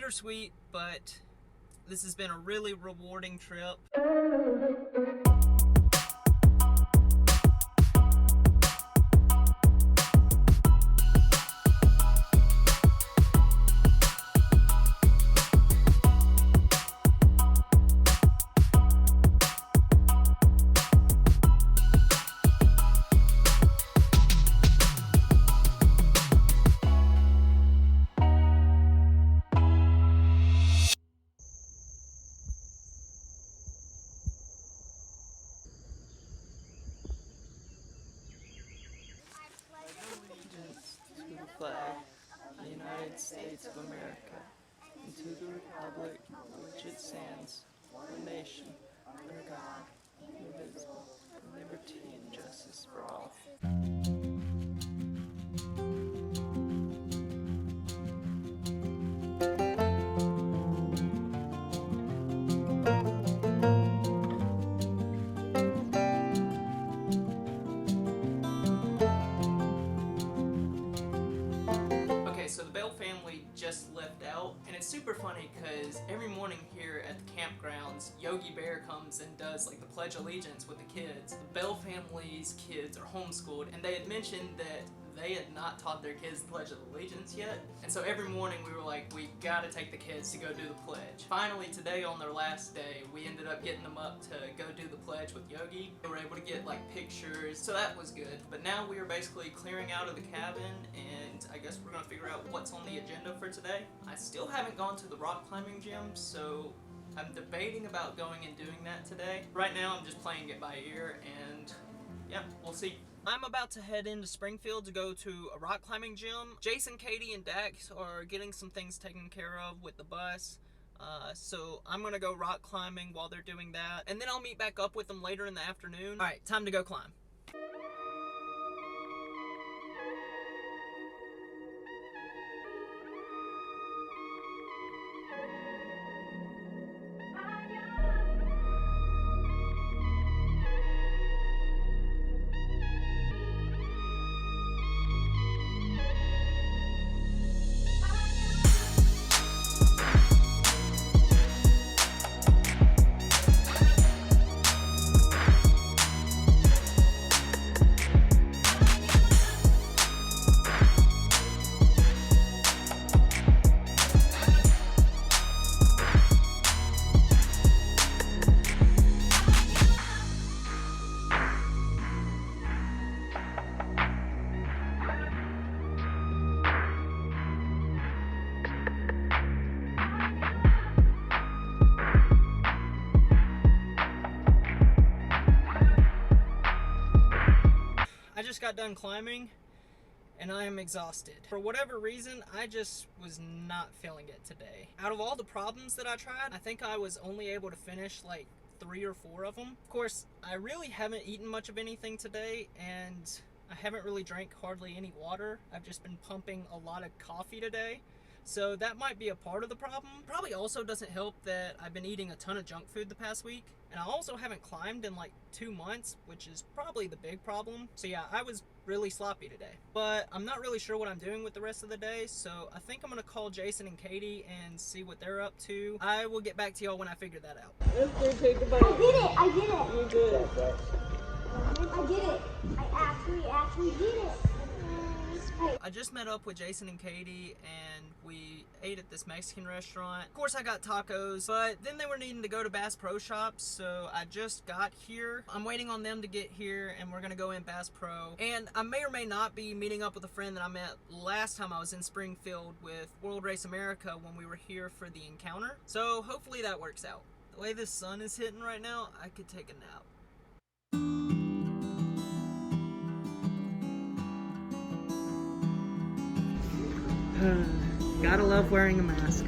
bittersweet, but this has been a really rewarding trip. To the flag of the United States of America, and to the republic for which it stands, one nation, under God, indivisible, with liberty and justice for all. So the Bell family just left out, and it's super funny because every morning here at the campgrounds, Yogi Bear comes and does like the Pledge of Allegiance with the kids. The Bell family's kids are homeschooled, and they had mentioned that they had not taught their kids the Pledge of Allegiance yet. And so every morning we were like, we gotta take the kids to go do the pledge. Finally today, on their last day, we ended up getting them up to go do the pledge with Yogi. They were able to get like pictures, so that was good. But now we are basically clearing out of the cabin, and I guess we're gonna figure out what's on the agenda for today. I still haven't gone to the rock climbing gym, so I'm debating about going and doing that today. Right now I'm just playing it by ear, and yeah, we'll see. I'm about to head into Springfield to go to a rock climbing gym. Jason, Katie, and Dax are getting some things taken care of with the bus. So I'm gonna go rock climbing while they're doing that, and then I'll meet back up with them later in the afternoon. Alright, time to go climb. I just got done climbing, and I am exhausted. For whatever reason, I just was not feeling it today. Out of all the problems that I tried, I think I was only able to finish like 3 or 4 of them. Of course, I really haven't eaten much of anything today, and I haven't really drank hardly any water. I've just been pumping a lot of coffee today. So that might be a part of the problem. Probably also doesn't help that I've been eating a ton of junk food the past week, and I also haven't climbed in like 2 months, which is probably the big problem. So yeah, I was really sloppy today. But I'm not really sure what I'm doing with the rest of the day, so I think I'm gonna call Jason and Katie and see what they're up to. I will get back to y'all when I figure that out. I did it! I did it! You did it. I did it! I actually did it! I just met up with Jason and Katie, and we ate at this Mexican restaurant. Of course I got tacos, but then they were needing to go to Bass Pro Shops, so I just got here. I'm waiting on them to get here, and we're gonna go in Bass Pro. And I may or may not be meeting up with a friend that I met last time I was in Springfield with World Race America when we were here for the encounter. So hopefully that works out. The way the sun is hitting right now, I could take a nap. Gotta love wearing a mask.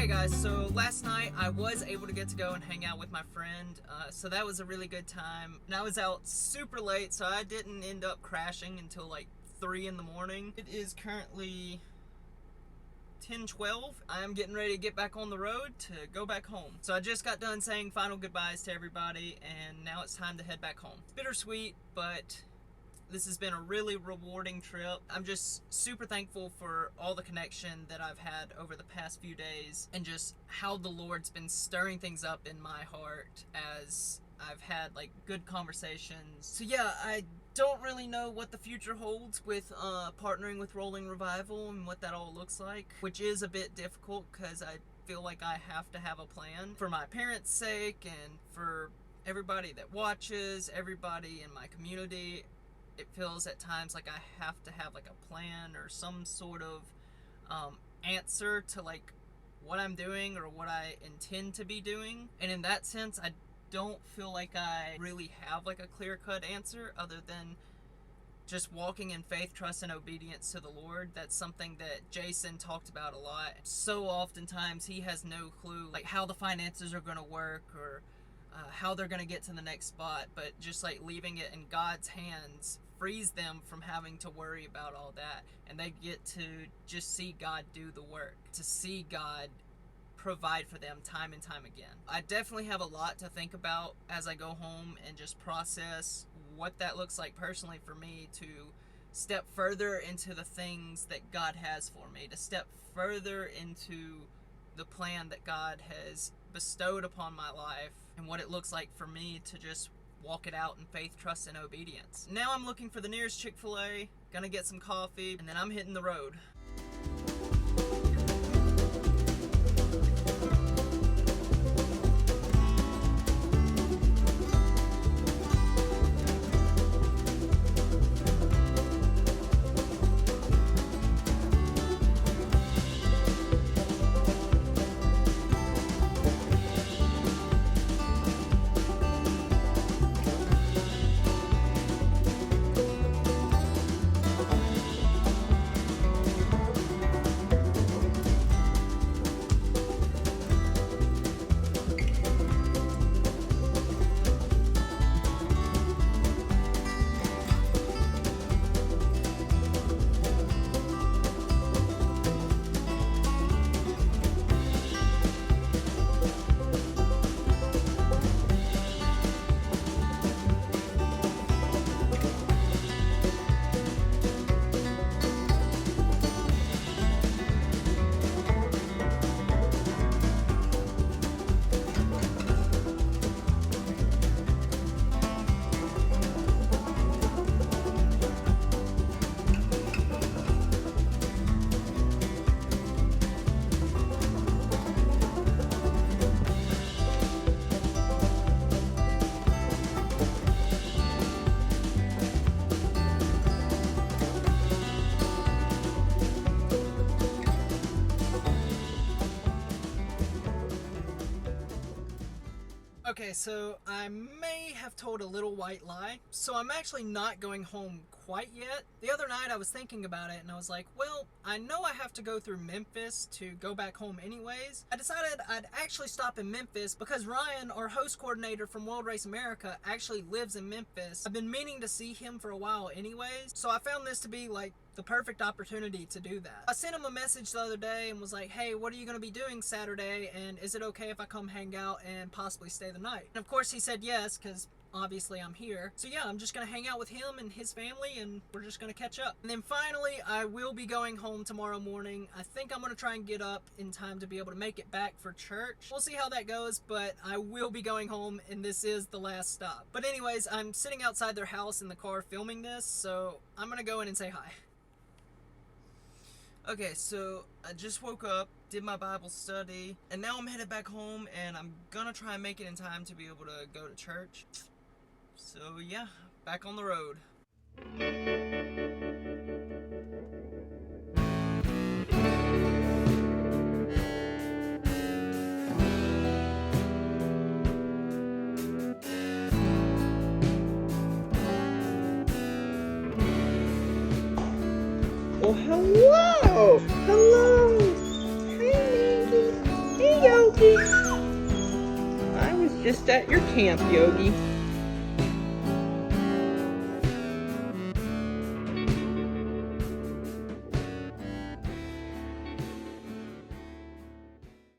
guys, so last night I was able to get to go and hang out with my friend, so that was a really good time. And I was out super late, so I didn't end up crashing until like 3 in the morning. It is currently 10:12. I am getting ready to get back on the road to go back home. So I just got done saying final goodbyes to everybody, and now it's time to head back home. It's bittersweet, but this has been a really rewarding trip. I'm just super thankful for all the connection that I've had over the past few days, and just how the Lord's been stirring things up in my heart as I've had like good conversations. So yeah, I don't really know what the future holds with partnering with Rolling Revival and what that all looks like, which is a bit difficult because I feel like I have to have a plan for my parents' sake and for everybody that watches, everybody in my community. It feels at times like I have to have like a plan or some sort of answer to like what I'm doing or what I intend to be doing. And in that sense, I don't feel like I really have like a clear-cut answer other than just walking in faith, trust, and obedience to the Lord. That's something that Jason talked about a lot. So oftentimes he has no clue like how the finances are going to work or how they're going to get to the next spot, but just like leaving it in God's hands frees them from having to worry about all that, and they get to just see God do the work, to see God provide for them time and time again. I definitely have a lot to think about as I go home and just process what that looks like personally for me, to step further into the things that God has for me, to step further into the plan that God has bestowed upon my life, and what it looks like for me to just walk it out in faith, trust, and obedience. Now I'm looking for the nearest Chick-fil-A, gonna get some coffee, and then I'm hitting the road. Okay, so I may have told a little white lie. So I'm actually not going home quite yet. The other night I was thinking about it and I was like, well, I know I have to go through Memphis to go back home anyways. I decided I'd actually stop in Memphis because Ryan, our host coordinator from World Race America, actually lives in Memphis. I've been meaning to see him for a while anyways, so I found this to be like the perfect opportunity to do that. I sent him a message the other day and was like, hey, what are you going to be doing Saturday, and is it okay if I come hang out and possibly stay the night? And of course he said yes, because obviously I'm here. So yeah, I'm just gonna hang out with him and his family, and we're just gonna catch up. And then finally, I will be going home tomorrow morning. I think I'm gonna try and get up in time to be able to make it back for church. We'll see how that goes, but I will be going home, and this is the last stop. But anyways, I'm sitting outside their house in the car filming this, so I'm gonna go in and say hi. Okay, so I just woke up, did my Bible study, and now I'm headed back home, and I'm gonna try and make it in time to be able to go to church. So yeah, back on the road. Oh, hello! Hello! Hi, Maggie. I was just at your camp, Yogi.